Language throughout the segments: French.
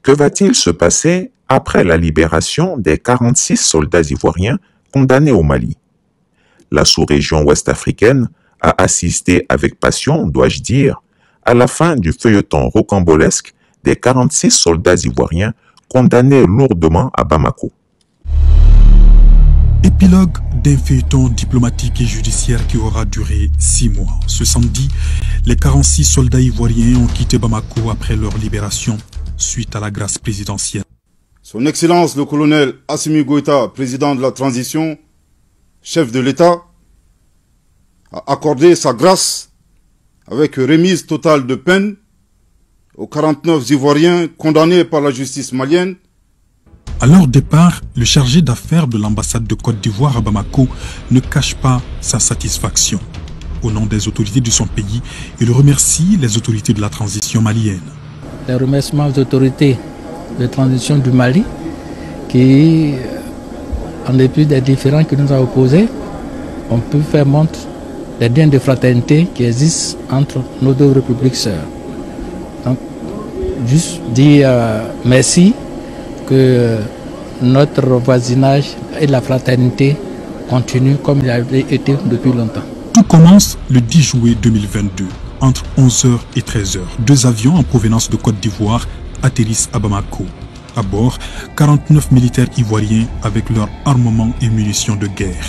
Que va-t-il se passer après la libération des 46 soldats ivoiriens condamnés au Mali? La sous-région ouest-africaine a assisté avec passion, dois-je dire, à la fin du feuilleton rocambolesque des 46 soldats ivoiriens condamnés lourdement à Bamako. Épilogue d'un feuilleton diplomatique et judiciaire qui aura duré 6 mois. Ce samedi, les 46 soldats ivoiriens ont quitté Bamako après leur libération suite à la grâce présidentielle. Son Excellence le colonel Assimi Goïta, président de la transition, chef de l'État, a accordé sa grâce avec remise totale de peine aux 49 Ivoiriens condamnés par la justice malienne. À leur départ, le chargé d'affaires de l'ambassade de Côte d'Ivoire à Bamako ne cache pas sa satisfaction. Au nom des autorités de son pays, il remercie les autorités de la transition malienne. Les remerciements aux autorités de transition du Mali qui, en dépit des différends qui nous ont opposés, ont pu faire montre des liens de fraternité qui existent entre nos deux républiques sœurs. Donc, juste dire merci, que notre voisinage et la fraternité continuent comme il avait été depuis longtemps. Tout commence le 10 juillet 2022. Entre 11h et 13h, 2 avions en provenance de Côte d'Ivoire atterrissent à Bamako. À bord, 49 militaires ivoiriens avec leur armement et munitions de guerre.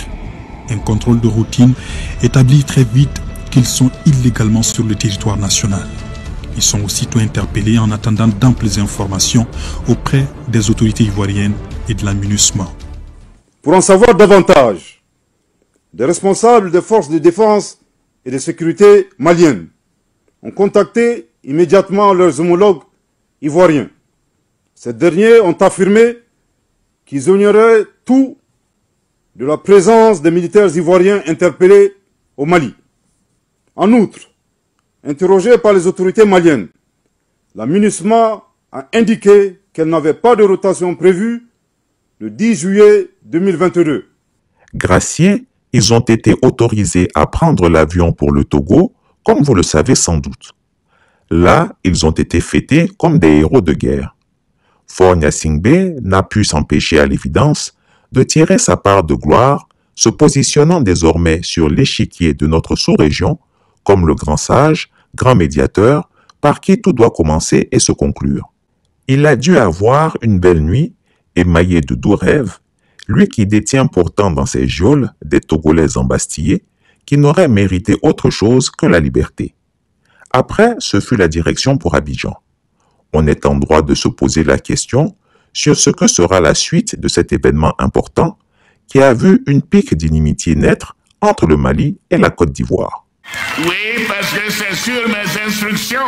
Un contrôle de routine établit très vite qu'ils sont illégalement sur le territoire national. Ils sont aussitôt interpellés en attendant d'amples informations auprès des autorités ivoiriennes et de la MINUSMA. Pour en savoir davantage, des responsables des forces de défense et de sécurité maliennes ont contacté immédiatement leurs homologues ivoiriens. Ces derniers ont affirmé qu'ils ignoraient tout de la présence des militaires ivoiriens interpellés au Mali. En outre, interrogée par les autorités maliennes, la MINUSMA a indiqué qu'elle n'avait pas de rotation prévue le 10 juillet 2022. Graciés, ils ont été autorisés à prendre l'avion pour le Togo, comme vous le savez sans doute. Là, ils ont été fêtés comme des héros de guerre. Faure Gnassingbé n'a pu s'empêcher à l'évidence de tirer sa part de gloire, se positionnant désormais sur l'échiquier de notre sous-région comme le grand sage, grand médiateur, par qui tout doit commencer et se conclure. Il a dû avoir une belle nuit, émaillée de doux rêves, lui qui détient pourtant dans ses geôles des Togolais embastillés, qui n'auraient mérité autre chose que la liberté. Après, ce fut la direction pour Abidjan. On est en droit de se poser la question sur ce que sera la suite de cet événement important qui a vu une pique d'inimitié naître entre le Mali et la Côte d'Ivoire. Oui, parce que c'est sur mes instructions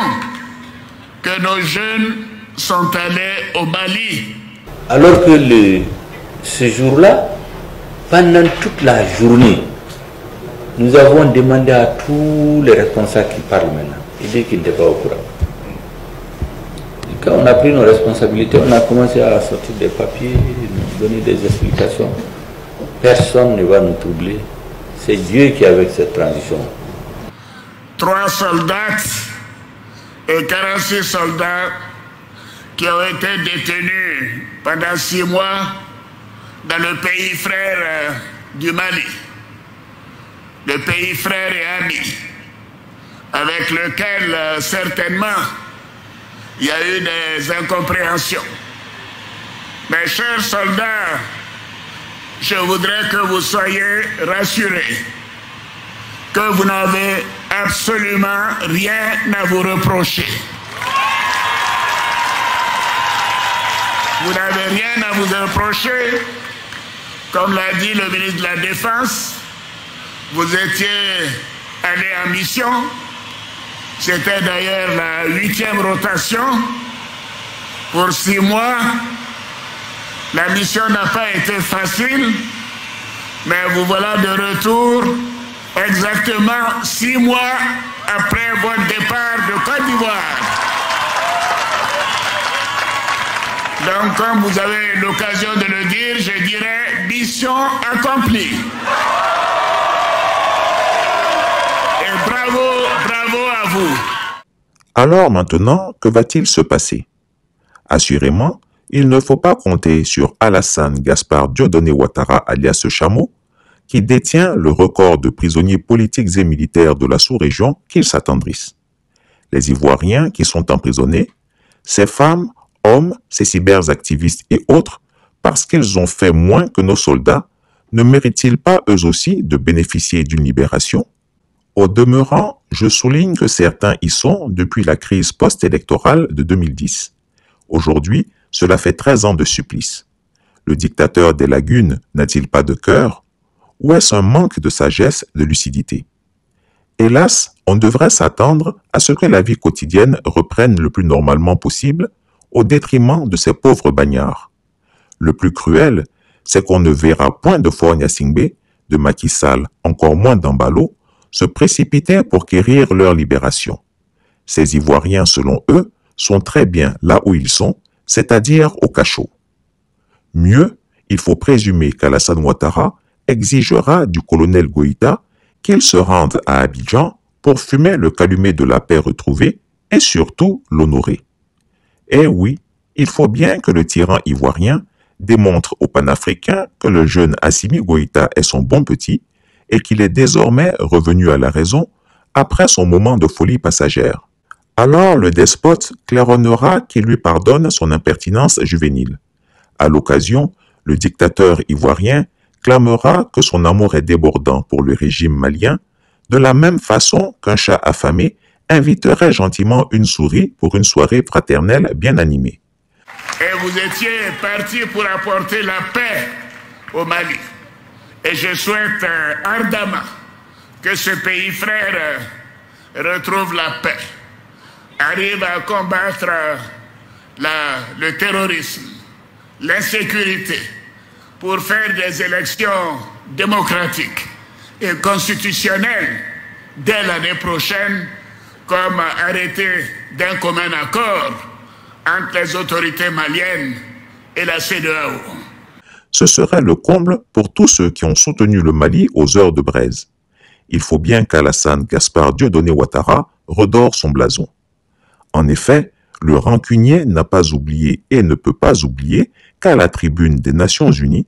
que nos jeunes sont allés au Mali. Alors que ce jour-là, pendant toute la journée, nous avons demandé à tous les responsables qui parlent maintenant, ils disent qu'ils n'étaient pas au courant. Et quand on a pris nos responsabilités, on a commencé à sortir des papiers, nous donner des explications. Personne ne va nous troubler. C'est Dieu qui est avec cette transition. 3 soldats et 46 soldats qui ont été détenus pendant 6 mois dans le pays frère du Mali, le pays frère et ami, avec lequel certainement il y a eu des incompréhensions. Mes chers soldats, je voudrais que vous soyez rassurés que vous n'avez absolument rien à vous reprocher. Vous n'avez rien à vous reprocher. Comme l'a dit le ministre de la Défense, vous étiez allé en mission. C'était d'ailleurs la 8e rotation pour 6 mois. La mission n'a pas été facile, mais vous voilà de retour exactement 6 mois après votre départ de Côte d'Ivoire. Donc, comme vous avez l'occasion de le dire, je dirais mission accomplie. Et bravo à vous. Alors maintenant, que va-t-il se passer? Assurément, il ne faut pas compter sur Alassane Gaspard Dieudonné Ouattara alias Chameau, qui détient le record de prisonniers politiques et militaires de la sous-région, qu'ils s'attendrissent. Les Ivoiriens qui sont emprisonnés, ces femmes, hommes, ces cyberactivistes et autres, parce qu'ils ont fait moins que nos soldats, ne méritent-ils pas eux aussi de bénéficier d'une libération? Au demeurant, je souligne que certains y sont depuis la crise post-électorale de 2010. Aujourd'hui, cela fait 13 ans de supplice. Le dictateur des lagunes n'a-t-il pas de cœur? Ou est-ce un manque de sagesse, de lucidité? Hélas, on devrait s'attendre à ce que la vie quotidienne reprenne le plus normalement possible, au détriment de ces pauvres bagnards. Le plus cruel, c'est qu'on ne verra point de Faure Gnassingbé, de Macky Sall, encore moins d'Embalo, se précipiter pour quérir leur libération. Ces Ivoiriens, selon eux, sont très bien là où ils sont, c'est-à-dire au cachot. Mieux, il faut présumer qu'Alassane Ouattara exigera du colonel Goïta qu'il se rende à Abidjan pour fumer le calumet de la paix retrouvée et surtout l'honorer. Eh oui, il faut bien que le tyran ivoirien démontre aux panafricains que le jeune Assimi Goïta est son bon petit et qu'il est désormais revenu à la raison après son moment de folie passagère. Alors le despote claironnera qu'il lui pardonne son impertinence juvénile. À l'occasion, le dictateur ivoirien clamera que son amour est débordant pour le régime malien, de la même façon qu'un chat affamé inviterait gentiment une souris pour une soirée fraternelle bien animée. Et vous étiez parti pour apporter la paix au Mali. Et je souhaite ardemment que ce pays frère retrouve la paix, arrive à combattre le terrorisme, l'insécurité, pour faire des élections démocratiques et constitutionnelles dès l'année prochaine, comme arrêté d'un commun accord entre les autorités maliennes et la CEDEAO. Ce serait le comble pour tous ceux qui ont soutenu le Mali aux heures de braise. Il faut bien qu'Alassane Gaspard Dieudonné Ouattara redore son blason. En effet, le rancunier n'a pas oublié et ne peut pas oublier qu'à la tribune des Nations Unies,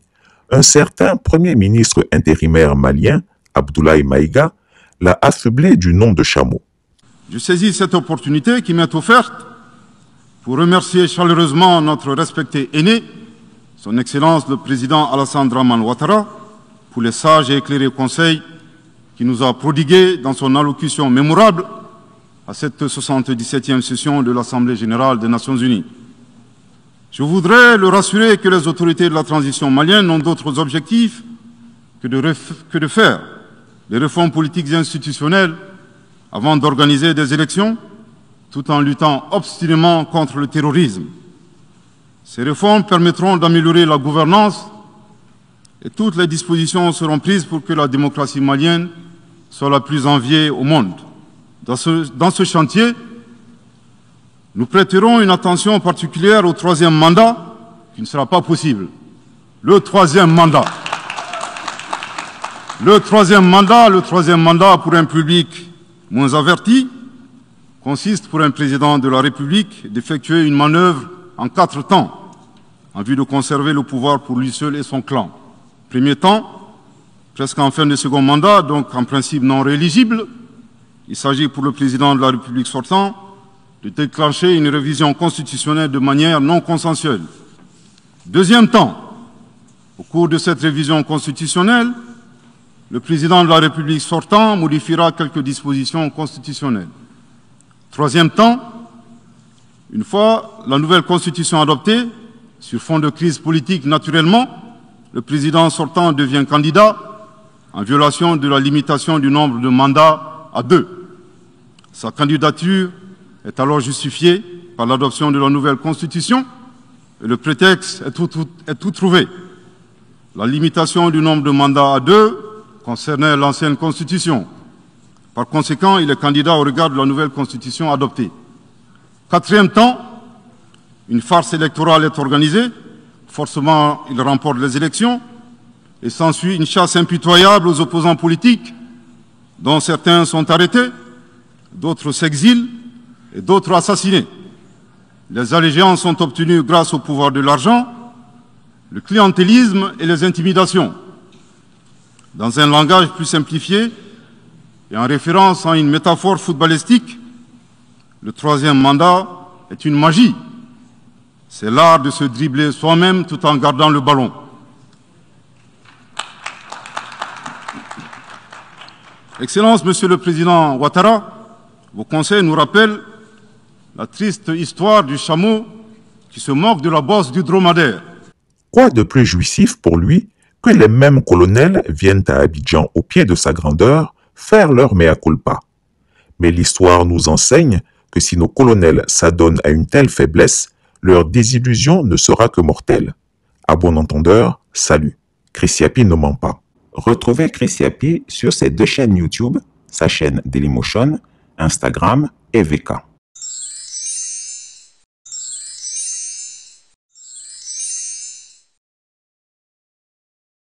un certain Premier ministre intérimaire malien, Abdoulaye Maïga, l'a affublé du nom de chameau. Je saisis cette opportunité qui m'est offerte pour remercier chaleureusement notre respecté aîné, son Excellence le Président Alassane Dramane Ouattara, pour les sages et éclairés conseils qu'il nous a prodigués dans son allocution mémorable à cette 77e session de l'Assemblée générale des Nations unies. Je voudrais le rassurer que les autorités de la transition malienne n'ont d'autres objectifs que de faire des réformes politiques et institutionnelles avant d'organiser des élections, tout en luttant obstinément contre le terrorisme. Ces réformes permettront d'améliorer la gouvernance et toutes les dispositions seront prises pour que la démocratie malienne soit la plus enviée au monde. Dans ce chantier, nous prêterons une attention particulière au troisième mandat, qui ne sera pas possible. Le troisième mandat. Le troisième mandat pour un public moins averti consiste pour un président de la République d'effectuer une manœuvre en 4 temps, en vue de conserver le pouvoir pour lui seul et son clan. Premier temps, presque en fin de second mandat, donc en principe non rééligible, il s'agit pour le président de la République sortant de déclencher une révision constitutionnelle de manière non consensuelle. Deuxième temps, au cours de cette révision constitutionnelle, le président de la République sortant modifiera quelques dispositions constitutionnelles. Troisième temps, une fois la nouvelle constitution adoptée, sur fond de crise politique naturellement, le président sortant devient candidat en violation de la limitation du nombre de mandats à 2. Sa candidature est alors justifiée par l'adoption de la nouvelle constitution et le prétexte est tout trouvé. La limitation du nombre de mandats à 2 concernait l'ancienne constitution. Par conséquent, il est candidat au regard de la nouvelle constitution adoptée. Quatrième temps, une farce électorale est organisée. Forcément, il remporte les élections et s'ensuit une chasse impitoyable aux opposants politiques, dont certains sont arrêtés, d'autres s'exilent et d'autres assassinés. Les allégeances sont obtenues grâce au pouvoir de l'argent, le clientélisme et les intimidations. Dans un langage plus simplifié et en référence à une métaphore footballistique, le troisième mandat est une magie. C'est l'art de se dribbler soi-même tout en gardant le ballon. Excellence, Monsieur le Président Ouattara, vos conseils nous rappellent la triste histoire du chameau qui se moque de la bosse du dromadaire. Quoi de plus jouissif pour lui que les mêmes colonels viennent à Abidjan au pied de sa grandeur faire leur mea culpa. Mais l'histoire nous enseigne que si nos colonels s'adonnent à une telle faiblesse, leur désillusion ne sera que mortelle. À bon entendeur, salut. Chris Yapi ne ment pas. Retrouvez Chris Yapi sur ses deux chaînes YouTube, sa chaîne Dailymotion, Instagram et VK.